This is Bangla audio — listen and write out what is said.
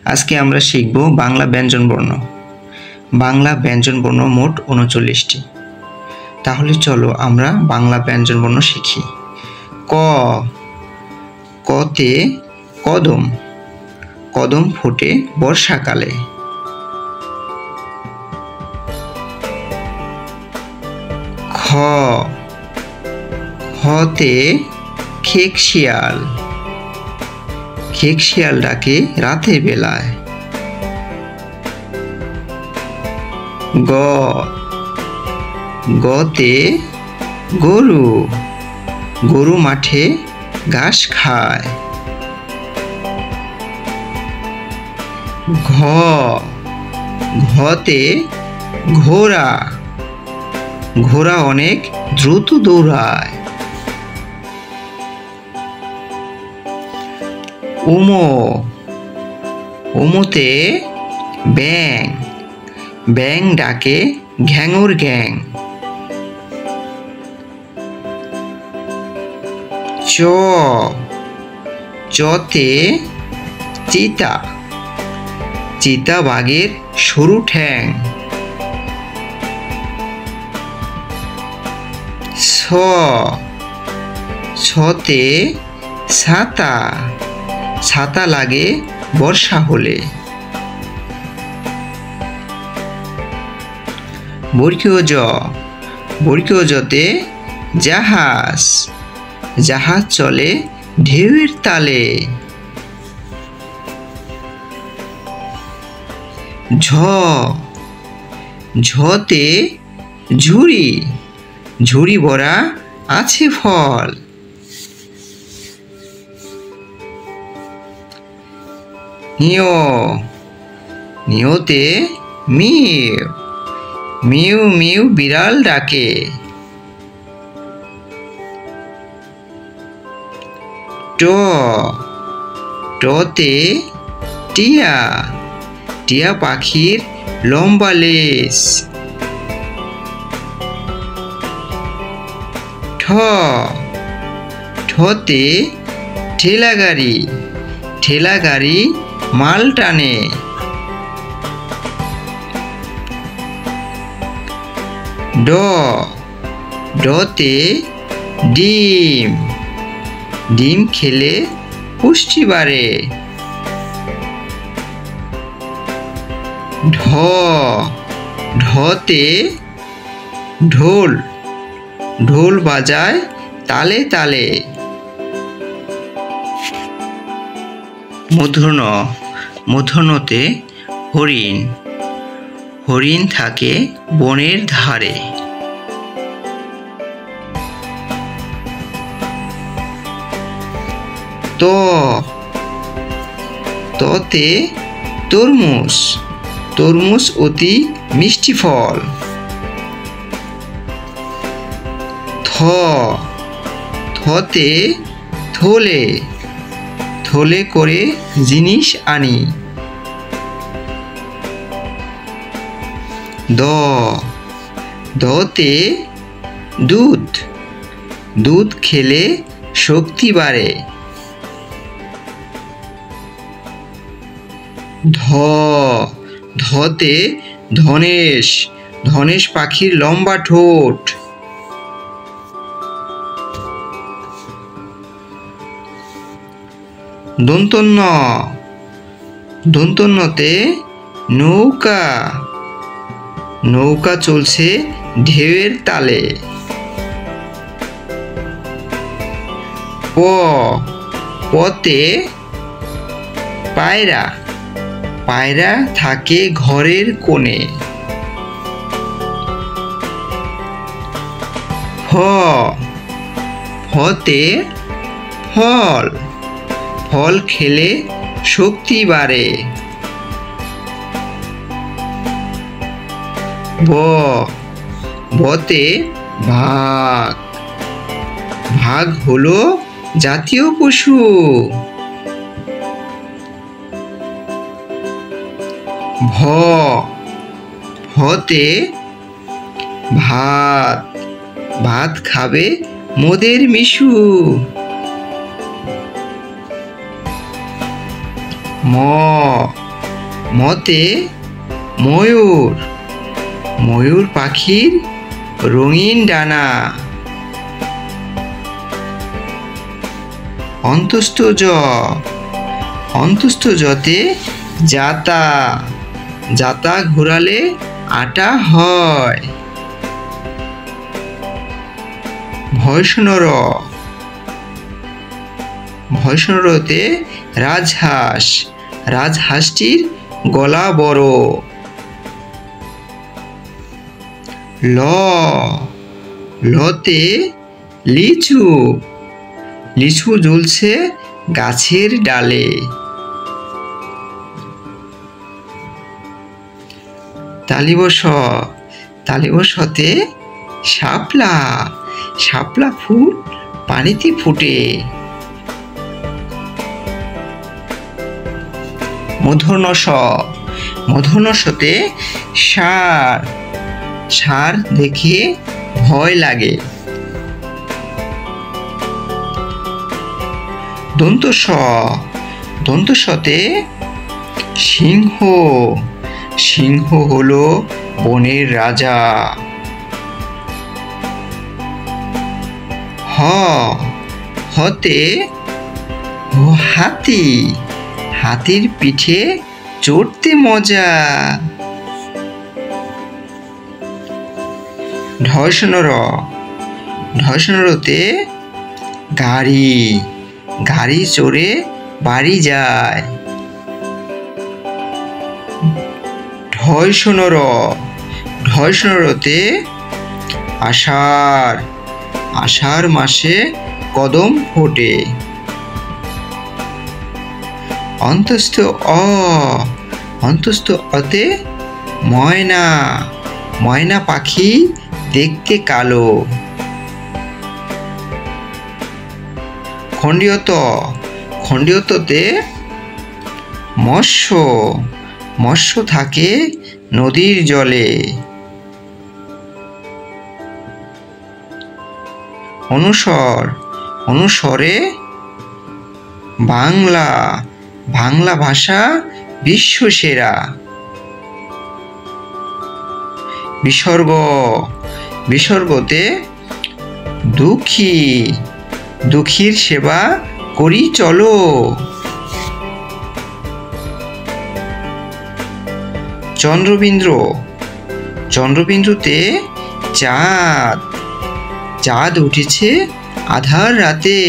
আজকে আমরা শিখব বাংলা ব্যঞ্জনবর্ণ। বাংলা ব্যঞ্জনবর্ণ মোট ৩৯টি। তাহলে চলো আমরা বাংলা ব্যঞ্জনবর্ণ শিখি। ক, কতে কদম, কদম ফোটে বর্ষাকালে। খ, খতে খেক শিয়াল, খেক শিয়াল ডাকে রাতের বেলায়। গ, গতে গরু, গরু মাঠে ঘাস খায়। ঘ, ঘতে ঘোড়া, ঘোড়া অনেক দ্রুত দৌড়ায়। উম, উমতে ব্যাং, ব্যাং ডাকে ঘ্যাঙুর ঘ্যাং। চ, চতে চিতা, চিতা বাঘের সরু ঠ্যাং। ছ, ছতে ছাতা, ছাতা লাগে বর্ষা হলে। বর্গীয় জ, বর্গীয় জতে জাহাজ, জাহাজ চলে ঢেউয়ের তালে। ঝ, ঝতে ঝুড়ি, ঝুড়ি ভরা আছে ফল। নিয়, নিয়তে মিউ, মিউ মিউ বিড়াল ডাকে। ট, টতে টিয়া, টিয়া পাখির লম্বা লেজ। ঠ, ঠতে ঠেলা গাড়ি, ঠেলা গাড়ি মাল টানে। ড, ডতে ডিম, ডিম খেলে পুষ্টি বাড়ে। ঢ, ঢতে ঢোল, ঢোল বাজায় তালে তালে। মূর্ধন্য, মূর্ধন্যতে হরিণ, হরিণ থাকে বনের ধারে। ত, ততে তরমুজ, তরমুজ অতি মিষ্টি ফল। থ, থতে থলে, থলে করে জিনিস আনি। দ, দতে দুধ, দুধ খেলে শক্তি বাড়ে। ধ, ধতে ধনেশ, ধনেশ পাখির লম্বা ঠোঁট। দন্তন্য, দন্তন্যতে নৌকা, নৌকা চলছে ঢেউয়ের তালে। প, পতে পায়রা, পায়রা থাকে ঘরের কোণে। ফ, ফতে ফল, ফল খেলে শক্তি বাড়ে। ব, বতে বাঘ, বাঘ হলো জাতীয় পশু। ভ, ভতে ভাত, ভাত খাবে মোদের মিশু। ম, মতে ময়ূর, ময়ূর পাখির রঙিন ডানা। অন্তস্থ জ, অন্তস্থ জতে জাতা, জাতা ঘোরালে আটা হয়। ভয়শূন্য র, ভয়শূন্য রতে রাজহাঁস, রাজহাঁসটির গলা বড়। ল, লতে লিচু, লিচু ঝুলছে গাছের ডালে। তালিব স, তালিব সতে শাপলা, শাপলা ফুল পানিতে ফুটে। মূর্ধন্য ষ, মূর্ধন্য সতে ষাঁড়, ষাঁড় দেখে ভয় লাগে। দন্ত স, দন্ত সতে সিংহ, সিংহ হলো বনের রাজা। হ, হতে হাতি, হাতির পিঠে চড়তে মজা। ঢয়শূন্য র, ঢয়শূন্য রতে গাড়ি, গাড়ি চড়ে বাড়ি যায়। ঢয়শূন্য র, ঢয়শূন্য রতে আষাঢ়, আষাঢ় মাসে কদম ফোটে। অন্তস্থ অ, অন্তস্থ অতে ময়না, ময়না পাখি দেখতে কালো। খণ্ডীয়ত, খণ্ডীয়ততে মৎস্য, মৎস্য থাকে নদীর জলে। অনুস্বর, অনুস্বরে বাংলা, বাংলা ভাষা বিশ্বসেরা। বিসর্গ, বিসর্গতে দুঃখী, দুঃখীর সেবা করি চলো। চন্দ্রবিন্দু, চন্দ্রবিন্দুতে চাঁদ, চাঁদ উঠেছে আধার রাতে।